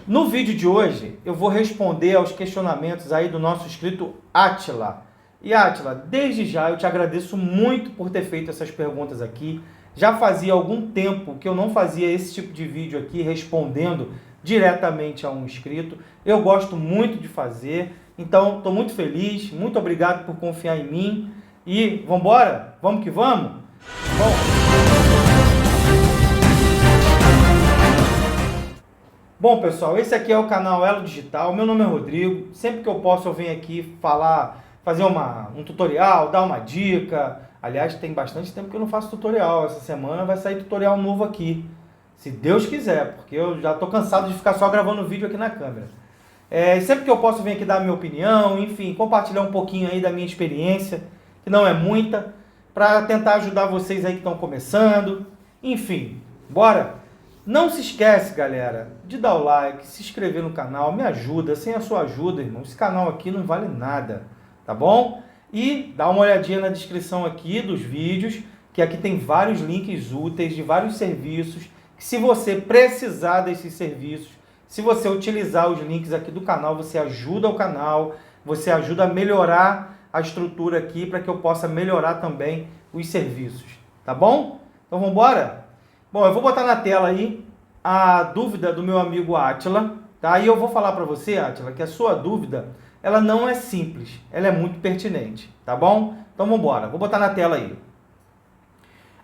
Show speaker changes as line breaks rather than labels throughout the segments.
No vídeo de hoje, eu vou responder aos questionamentos aí do nosso inscrito Átila. E Átila, desde já eu te agradeço muito por ter feito essas perguntas aqui. Já fazia algum tempo que eu não fazia esse tipo de vídeo aqui, respondendo diretamente a um inscrito. Eu gosto muito de fazer, então estou muito feliz, muito obrigado por confiar em mim. E vamos embora? Vamos que vamos? Bom, pessoal, esse aqui é o canal Elo Digital. Meu nome é Rodrigo. Sempre que eu posso eu venho aqui falar, fazer um tutorial, dar uma dica. Aliás, tem bastante tempo que eu não faço tutorial. Essa semana vai sair tutorial novo aqui, se Deus quiser, porque eu já estou cansado de ficar só gravando vídeo aqui na câmera. Sempre que eu posso eu venho aqui dar a minha opinião, enfim, compartilhar um pouquinho aí da minha experiência, que não é muita, para tentar ajudar vocês aí que estão começando. Enfim, bora! Não se esquece, galera, de dar o like, se inscrever no canal, me ajuda. Sem a sua ajuda, irmão, esse canal aqui não vale nada, tá bom? E dá uma olhadinha na descrição aqui dos vídeos, que aqui tem vários links úteis de vários serviços, que se você precisar desses serviços, se você utilizar os links aqui do canal, você ajuda o canal, você ajuda a melhorar a estrutura aqui, para que eu possa melhorar também os serviços, tá bom? Então vamos embora? Bom, eu vou botar na tela aí a dúvida do meu amigo Átila, tá? E eu vou falar para você, Átila, que a sua dúvida, ela não é simples, ela é muito pertinente, tá bom? Então vamos embora, vou botar na tela aí.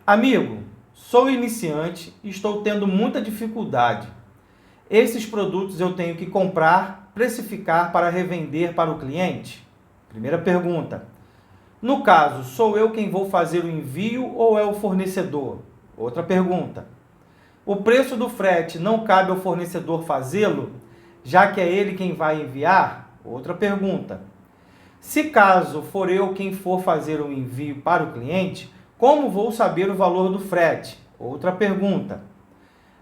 Amigo, sou iniciante e estou tendo muita dificuldade. Esses produtos eu tenho que comprar, precificar para revender para o cliente? Primeira pergunta. No caso, sou eu quem vou fazer o envio ou é o fornecedor? Outra pergunta. O preço do frete não cabe ao fornecedor fazê-lo, já que é ele quem vai enviar? Outra pergunta. Se caso for eu quem for fazer o envio para o cliente, como vou saber o valor do frete? Outra pergunta.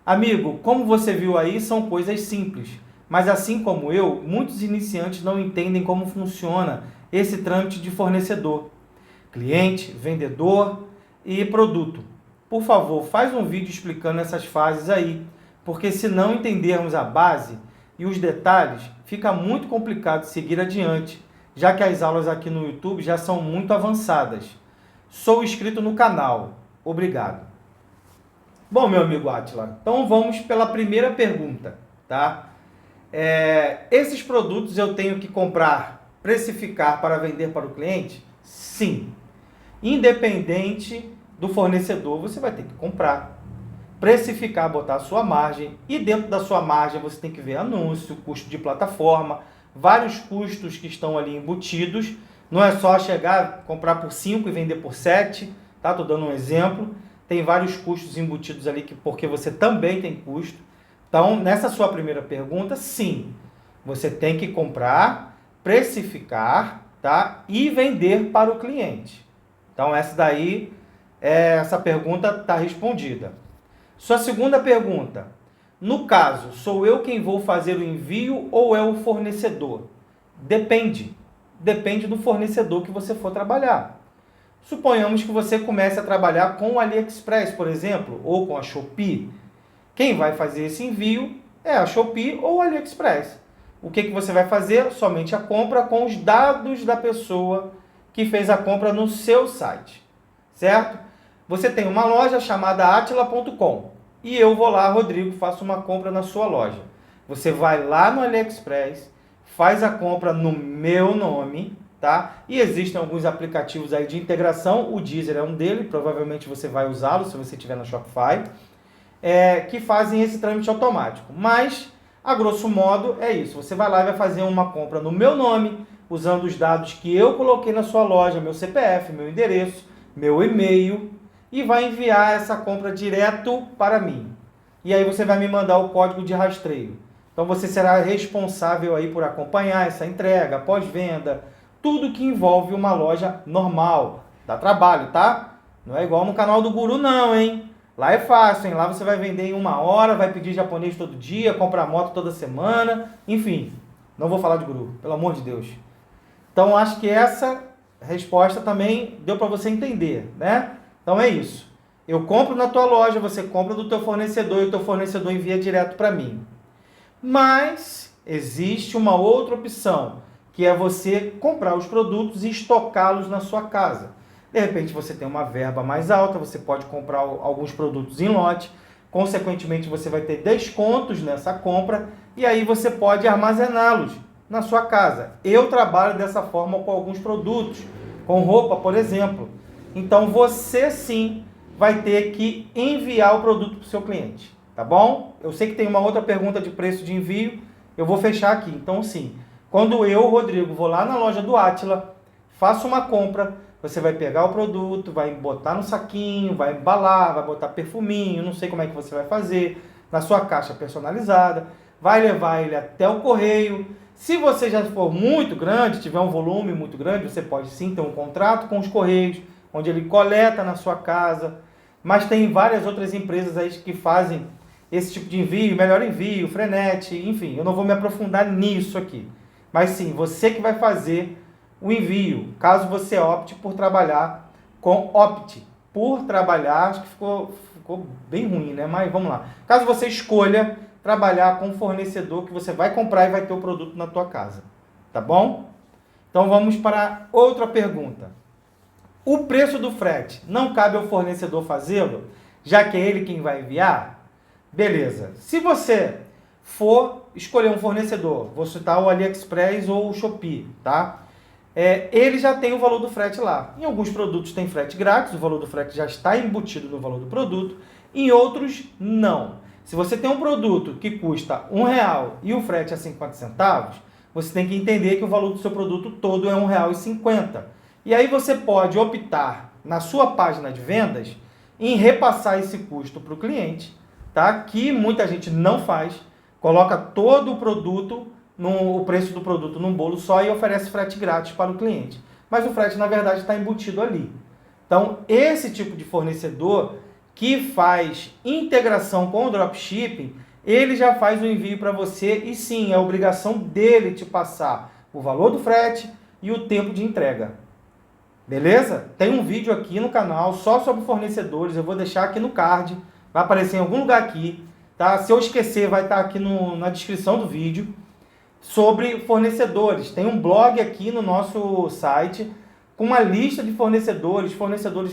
Amigo, como você viu aí, são coisas simples, mas assim como eu, muitos iniciantes não entendem como funciona esse trâmite de fornecedor, cliente, vendedor e produto. Por favor, faz um vídeo explicando essas fases aí, porque se não entendermos a base e os detalhes, fica muito complicado seguir adiante, já que as aulas aqui no YouTube já são muito avançadas. Sou inscrito no canal. Obrigado. Bom, meu amigo Átila, então vamos pela primeira pergunta, tá? Esses produtos eu tenho que comprar, precificar para vender para o cliente? Sim. Independente do fornecedor, você vai ter que comprar, precificar, botar a sua margem, e dentro da sua margem você tem que ver anúncio, custo de plataforma, vários custos que estão ali embutidos. Não é só chegar, comprar por 5 e vender por 7, tá? Estou dando um exemplo. Tem vários custos embutidos ali, porque você também tem custo. Então, nessa sua primeira pergunta, sim, você tem que comprar, precificar, tá? E vender para o cliente. Então, essa pergunta está respondida. Sua segunda pergunta. No caso, sou eu quem vou fazer o envio ou é o fornecedor? Depende. Depende do fornecedor que você for trabalhar. Suponhamos que você comece a trabalhar com o AliExpress, por exemplo, ou com a Shopee. Quem vai fazer esse envio é a Shopee ou o AliExpress. O que você vai fazer? Somente a compra com os dados da pessoa que fez a compra no seu site, certo? Você tem uma loja chamada atila.com e eu vou lá, Rodrigo, faço uma compra na sua loja. Você vai lá no AliExpress, faz a compra no meu nome, tá? E existem alguns aplicativos aí de integração, o Deezer é um deles, provavelmente você vai usá-lo se você estiver na Shopify, que fazem esse trâmite automático. Mas, a grosso modo, é isso. Você vai lá e vai fazer uma compra no meu nome, usando os dados que eu coloquei na sua loja, meu CPF, meu endereço, meu e-mail, e vai enviar essa compra direto para mim. E aí você vai me mandar o código de rastreio. Então você será responsável aí por acompanhar essa entrega, pós-venda, tudo que envolve uma loja normal. Dá trabalho, tá? Não é igual no canal do Guru não, hein? Lá é fácil, hein? Lá você vai vender em 1 hora, vai pedir japonês todo dia, comprar moto toda semana, enfim. Não vou falar de Guru, pelo amor de Deus. Então acho que essa resposta também deu para você entender, né? Então é isso. Eu compro na tua loja, você compra do teu fornecedor e o teu fornecedor envia direto para mim. Mas existe uma outra opção, que é você comprar os produtos e estocá-los na sua casa. De repente você tem uma verba mais alta, você pode comprar alguns produtos em lote, consequentemente você vai ter descontos nessa compra e aí você pode armazená-los na sua casa. Eu trabalho dessa forma com alguns produtos, com roupa, por exemplo. Então você sim vai ter que enviar o produto para o seu cliente, tá bom? Eu sei que tem uma outra pergunta de preço de envio, eu vou fechar aqui. Então sim, quando eu, Rodrigo, vou lá na loja do Átila, faço uma compra, você vai pegar o produto, vai botar no saquinho, vai embalar, vai botar perfuminho, não sei como é que você vai fazer, na sua caixa personalizada, vai levar ele até o correio. Se você já for muito grande, tiver um volume muito grande, você pode sim ter um contrato com os correios, onde ele coleta na sua casa. Mas tem várias outras empresas aí que fazem esse tipo de envio, Melhor Envio, Frenete, enfim, eu não vou me aprofundar nisso aqui. Mas sim, você que vai fazer o envio, caso você opte por trabalhar acho que ficou bem ruim, né? Mas vamos lá. Caso você escolha trabalhar com um fornecedor que você vai comprar e vai ter o produto na tua casa, tá bom? Então vamos para outra pergunta. O preço do frete não cabe ao fornecedor fazê-lo, já que é ele quem vai enviar? Beleza. Se você for escolher um fornecedor, vou citar o AliExpress ou o Shopee, tá? Ele já tem o valor do frete lá. Em alguns produtos tem frete grátis, o valor do frete já está embutido no valor do produto. Em outros, não. Se você tem um produto que custa R$1 e o frete é 50 centavos, você tem que entender que o valor do seu produto todo é R$1,50. E aí você pode optar, na sua página de vendas, em repassar esse custo para o cliente, tá? Que muita gente não faz, coloca todo o produto, o preço do produto num bolo só e oferece frete grátis para o cliente. Mas o frete, na verdade, está embutido ali. Então, esse tipo de fornecedor que faz integração com o dropshipping, ele já faz o envio para você e sim, é obrigação dele te passar o valor do frete e o tempo de entrega. Beleza? Tem um vídeo aqui no canal só sobre fornecedores, eu vou deixar aqui no card, vai aparecer em algum lugar aqui, tá? Se eu esquecer, vai estar aqui na descrição do vídeo, sobre fornecedores. Tem um blog aqui no nosso site, com uma lista de fornecedores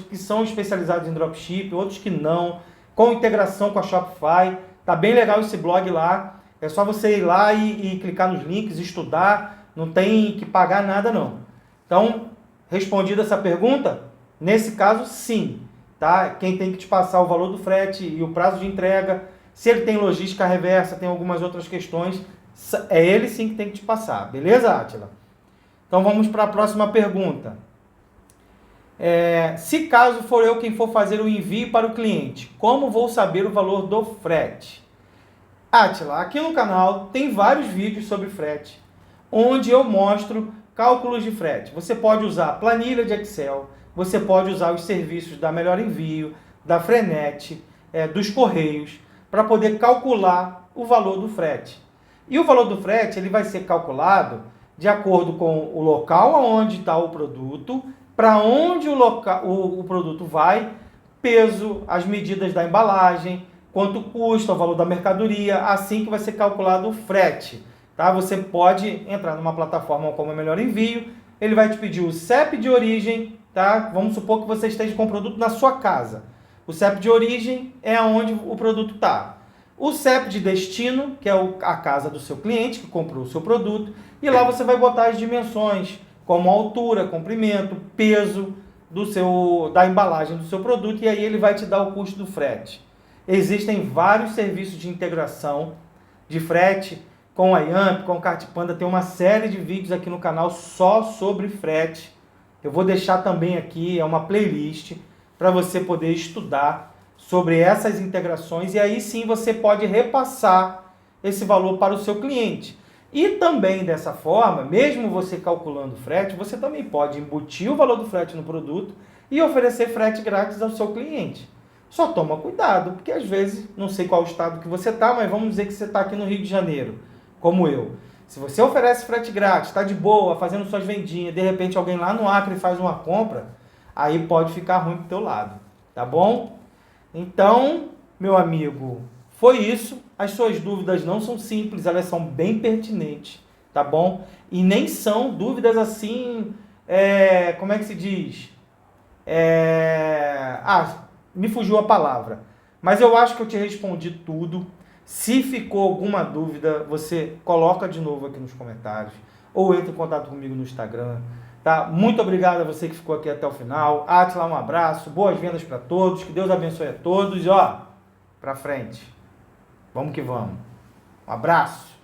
que são especializados em dropship, outros que não, com integração com a Shopify. Tá bem legal esse blog lá, é só você ir lá e clicar nos links, estudar, não tem que pagar nada não. Então, respondida essa pergunta, nesse caso sim, tá? Quem tem que te passar o valor do frete e o prazo de entrega, se ele tem logística reversa, tem algumas outras questões, é ele sim que tem que te passar, beleza, Átila? Então vamos para a próxima pergunta. Se caso for eu quem for fazer o envio para o cliente, como vou saber o valor do frete? Átila, aqui no canal tem vários vídeos sobre frete, onde eu mostro cálculos de frete. Você pode usar planilha de Excel, você pode usar os serviços da Melhor Envio, da Frenete, dos Correios, para poder calcular o valor do frete. E o valor do frete ele vai ser calculado de acordo com o local onde está o produto, para onde o produto vai, peso, as medidas da embalagem, quanto custa, o valor da mercadoria, assim que vai ser calculado o frete. Tá? Você pode entrar numa plataforma como a Melhor Envio, ele vai te pedir o CEP de origem, tá? Vamos supor que você esteja com o produto na sua casa. O CEP de origem é onde o produto está. O CEP de destino, que é a casa do seu cliente que comprou o seu produto, e lá você vai botar as dimensões, como altura, comprimento, peso da embalagem do seu produto, e aí ele vai te dar o custo do frete. Existem vários serviços de integração de frete, com a Yamp, com o Cartpanda, tem uma série de vídeos aqui no canal só sobre frete. Eu vou deixar também aqui, é uma playlist, para você poder estudar sobre essas integrações e aí sim você pode repassar esse valor para o seu cliente. E também dessa forma, mesmo você calculando o frete, você também pode embutir o valor do frete no produto e oferecer frete grátis ao seu cliente. Só toma cuidado, porque às vezes, não sei qual estado que você está, mas vamos dizer que você está aqui no Rio de Janeiro, como eu. Se você oferece frete grátis, está de boa, fazendo suas vendinhas, de repente alguém lá no Acre faz uma compra, aí pode ficar ruim pro teu lado, tá bom? Então, meu amigo, Foi isso. As suas dúvidas não são simples, elas são bem pertinentes, tá bom? E nem são dúvidas assim, como é que se diz? Me fugiu a palavra. Mas eu acho que eu te respondi tudo. Se ficou alguma dúvida, você coloca de novo aqui nos comentários ou entra em contato comigo no Instagram, tá? Muito obrigado a você que ficou aqui até o final. Átila, um abraço, boas vendas para todos, que Deus abençoe a todos e ó, pra frente. Vamos que vamos. Um abraço.